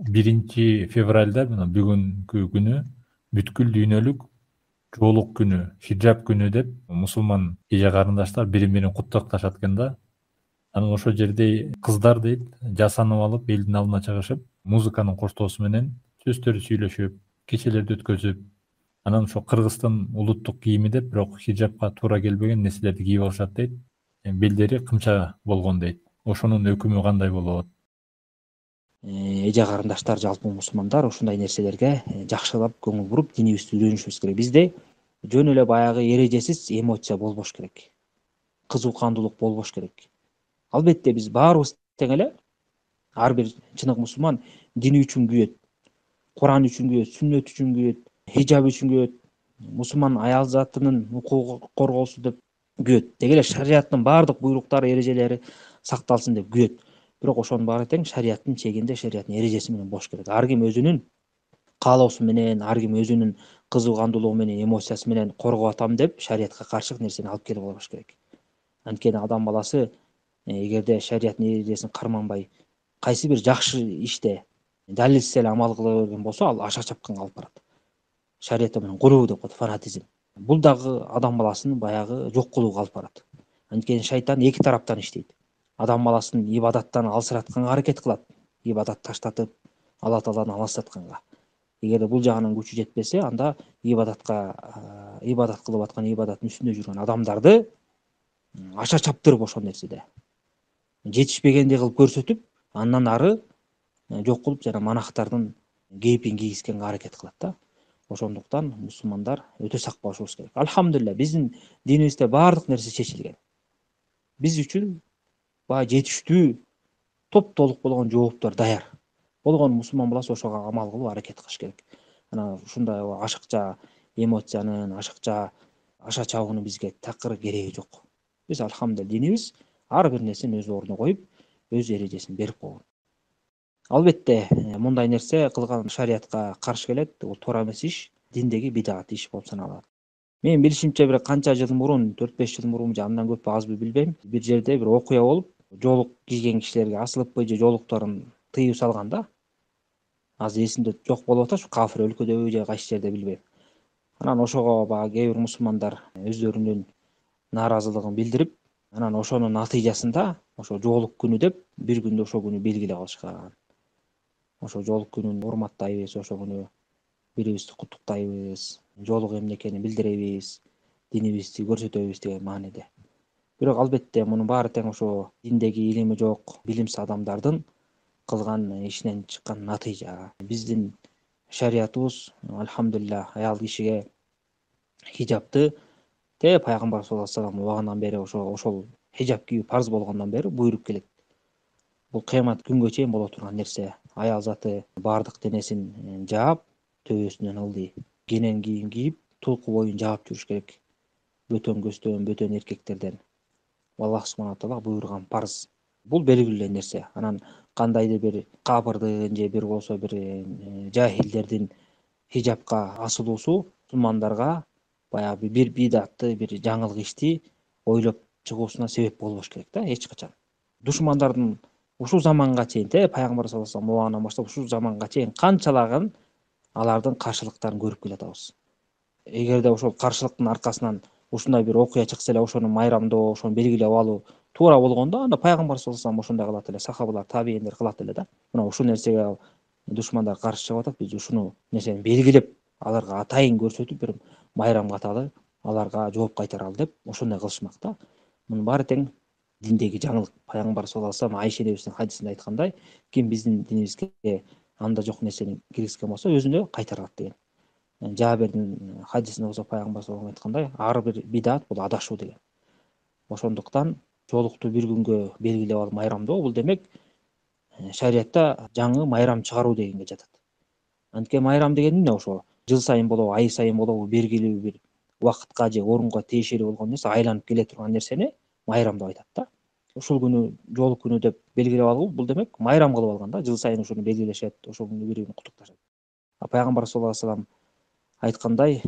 1 февралда мына бүгүнкү күнү бүткүл дүйнөлүк жоолук күнү, хиджаб күнү деп мусулман эже карындаштар бири бирин куттукташат экен да. Анан ошол жерде кыздар дейт, жасанып алып элдин алдына чыгышып, музыканын коштоосу менен сөздөр сүйлөшүп, кечелерди өткөзүп, анан ошо Кыргыздын улуттук кийими деп, бирок хиджабка туура келбеген нерселерди кийип алышат дейт. Белдери кымча болгон дейт. Ошонун өкүмү кандай болот? Эже карындаштар, жалпы мусулмандар ушундай нерселерге жакшылап көңүл буруп динибизди үйрөнүшүбүз керек. Бизде жөн эле баягы эрежесиз эмоция болбош керек. Кызуу кандуулук болбош керек. Албетте биз баарыбыз тең эле, ар бир чыныгы мусулман дини үчүн күйөт, Куран үчүн күйөт, сүннөт үчүн күйөт, хиджаб үчүн күйөт, мусулман аял затынын укугу корголсун деп күйөт. Деги эле шариаттын баардык буйруктары, эрежелери сакталсын деп күйөт. Бирок ошонун баары тең шариаттын чегинде, шариаттын эрежеси менен болуш керек. Ар ким өзүнүн каалоосу менен, ар ким өзүнүн кызуу кандуулугу менен, эмоциясы менен коргоп атам деп шариятка каршы нерсени алып келип албаш керек. Анткени адам баласы эгерде шариаттын эрежесин карманбай, кайсы бир жакшы иште далилсиз эле амал кыла берген болсо, ал аша чапкынга алып барат. Шариятта менен куруу деп коет, фанатизм. Бул дагы адам баласын баягы жок кылууга алып барат. Анткени шайтан эки тараптан иштейт. Адам баласын ибадаттан алысыратканга аракет кылат. Ибадат таштатып, Алла Тааланы алыстатканга. Эгерде бул жагынан күчү жетпесе, анда ибадат кылып аткан, ибадаттын үстүндө жүргөн адамдарды аша чаптырып ошол нерседе жетишпегендей кылып көрсөтүп, андан ары жок кылып, жана монахтардын кейпин кийгизгенге аракет кылат да. Ошондуктан мусулмандар өтө сак болушубуз керек. Алхамдулилля, биздин динибизде баардык нерсе чечилген. Биз үчүн баягы жетиштүү, топ-толук болгон жооптор даяр. Болгону мусулман баласы ошого амал кылып аракет кылыш керек. Анан ушундай ашыкча эмоциянын, ашыкча аша чабуунун бизге такыр кереги жок. Биз алхамдулилля динибиз ар бир нерсени өз ордуна коюп, өз эрежесин берип койгон. Албетте, мындай нерсе кылган шариятка каршы келет, бул туура эмес иш, диндеги бидат иш болуп саналат. Менин билишимче бир канча жыл мурун, 4-5 жыл мурун же андан көппү азбы билбейм, бир жерде бир окуя болуп, жоолук кийген кишилерге асылыппы же жоолуктарын тыюу салган да. Азыр эсимде жок болуп атат, ушу кафир өлкөдөбү же кайсы жерде билбейм. Анан ошого баягы кээ бир мусулмандар өздөрүнүн нааразылыгын билдирип, анан ошонун натыйжасында ошо жоолук күнү деп бир күндү ошол күнү белгилеп алышкан. Ошо жоолук күнүн урматтайбыз, ошол күнү бирибизди куттуктайбыз, жоолук эмне экенин билдиребиз, динибизди көрсөтөбүз деген мааниде. Бирок албетте мунун баары тең ошо диндеги илими жок, билимсиз адамдардын кылган ишинен чыккан натыйжа. Биздин шариятыбыз алхамдулилля аял кишиге хиджабты пайгамбар саллаллаху алейхи вассалам убагынан бери ошол хиджаб кийүү парз болгондон бери буйруп келет. Бул кыямат күнгө чейин боло турган нерсе. Аял заты баардык денесин жаап, төбөсүнөн ылдый кенен кийим кийип, тулку боюн жаап жүрүш керек. Бөтөн көздөн, бөтөн эркектерден. Аллах субхана таала буйруган парз. Бул белгилүү нерсе. Анан кандайдыр бир капырдын же бир болсо бир жахилдердин хиджабка асылуусу мусулмандарга баягы бир бидатты, бир жаңылык ишти ойлоп чыгуусуна себеп болбош керек да, эч качан. Душмандардын ушул заманга чейин, пайгамбар саллаллаху алейхи вассалам убагынан баштап ушул заманга чейин канчалаган алардын каршылыктарын көрүп келатабыз. Эгерде ошол каршылыктын аркасынан ушундай бир окуя чыкса эле, ошону майрамдоо, ошону белгилеп алуу туура болгондо, анда пайгамбар саллаллаху алейхи вассалам ошондой кылат эле, сахабалар, табииндер кылат эле да. Мына ушул нерсеге душмандар каршы чыгып атат, биз ушуну нерсени белгилеп, аларга атайын көрсөтүп, бир майрам катары аларга жооп кайтаралы деп ошондой кылышмак да. Мунун баары тең диндеги жаңылык. Пайгамбар саллаллаху алейхи вассалам Айша энебиздин хадисинде айткандай, ким биздин динибизге анда жок нерсени киргизген болсо, өзүнө кайтарат деген. Жабирдин хадисинде болсо пайгамбар саллаллаху алейхи вассалам айткандай, ар бир бидат бул адашуу деген. Ошондуктан жоолукту бир күнгө белгилеп алып майрамдоо, бул демек шариятта жаңы майрам чыгаруу дегенге жатат. Анткени майрам деген эмне? Ошо жыл сайын болобу, ай сайын болобу, белгилүү бир убакытка же орунга тиешелүү болгон нерсе, айланып келе турган нерсени майрам деп айтат да. Ушул күнү жоолук күнү деп белгилеп алуу, бул демек майрам кылып алган да, жыл сайын ушуну белгилешет, ошол күнү бири-бирин куттукташат. Пайгамбар саллаллаху алейхи вассалам айткандай,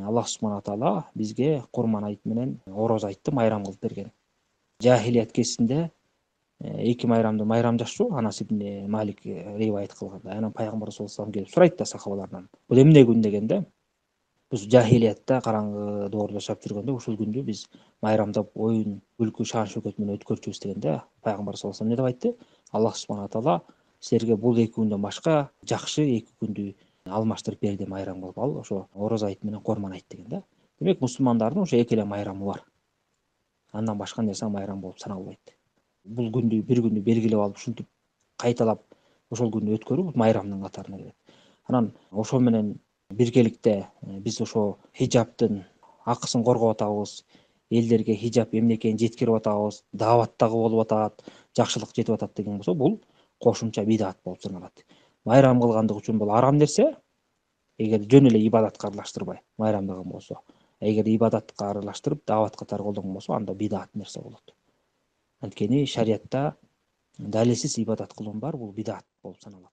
Аллах субхана таала бизге Курман айт менен Ороз айтты майрам кылып берген. Жахилият кезинде эки майрамды майрамдашу Анас ибн Малик ривайет кылганда. Анан пайгамбар саллаллаху алейхи келип сурайт да сахабалардан. Бул эмне күн дегенде, биз жахилиятта караңгы доордо жашап жүргөндө ушул күндү биз майрамдап оюн, күлкү, шан шөкөт менен өткөрчүбүз дегенде пайгамбар саллаллаху алейхи эмне деп айтты? Аллах субхана таала силерге бул эки күндөн башка жакшы эки күндү алмаштырып берди майрам кылып. Ал ошо Ороз айт менен Курман айт деген да. Демек мусулмандардын ошо эки эле майрамы бар. Андан башка нерсе майрам болуп саналбайт. Бул күндү бир күндү белгилеп алып ушинтип кайталап ошол күндү өткөрүү бул майрамдын катарына кирет. Анан ошо менен биргеликте биз ошо хиджабтын акысын коргоп атабыз. Элдерге хиджаб эмне экенин жеткирип атабыз. Дааваттагы болуп атат, жакшылык жетип атат деген болсо, бул кошумча бидат болуп саналат. Майрам кылгандык үчүн бул арам нерсе. Эгер жөн эле ибадатка аралаштырбай майрамдаган болсо, эгер ибадатка аралаштырып даават катары колдонгон болсо, анда бидат нерсе болот. Анткени шариятта далилсиз ибадат кылуун бар, бул бидат болуп саналат.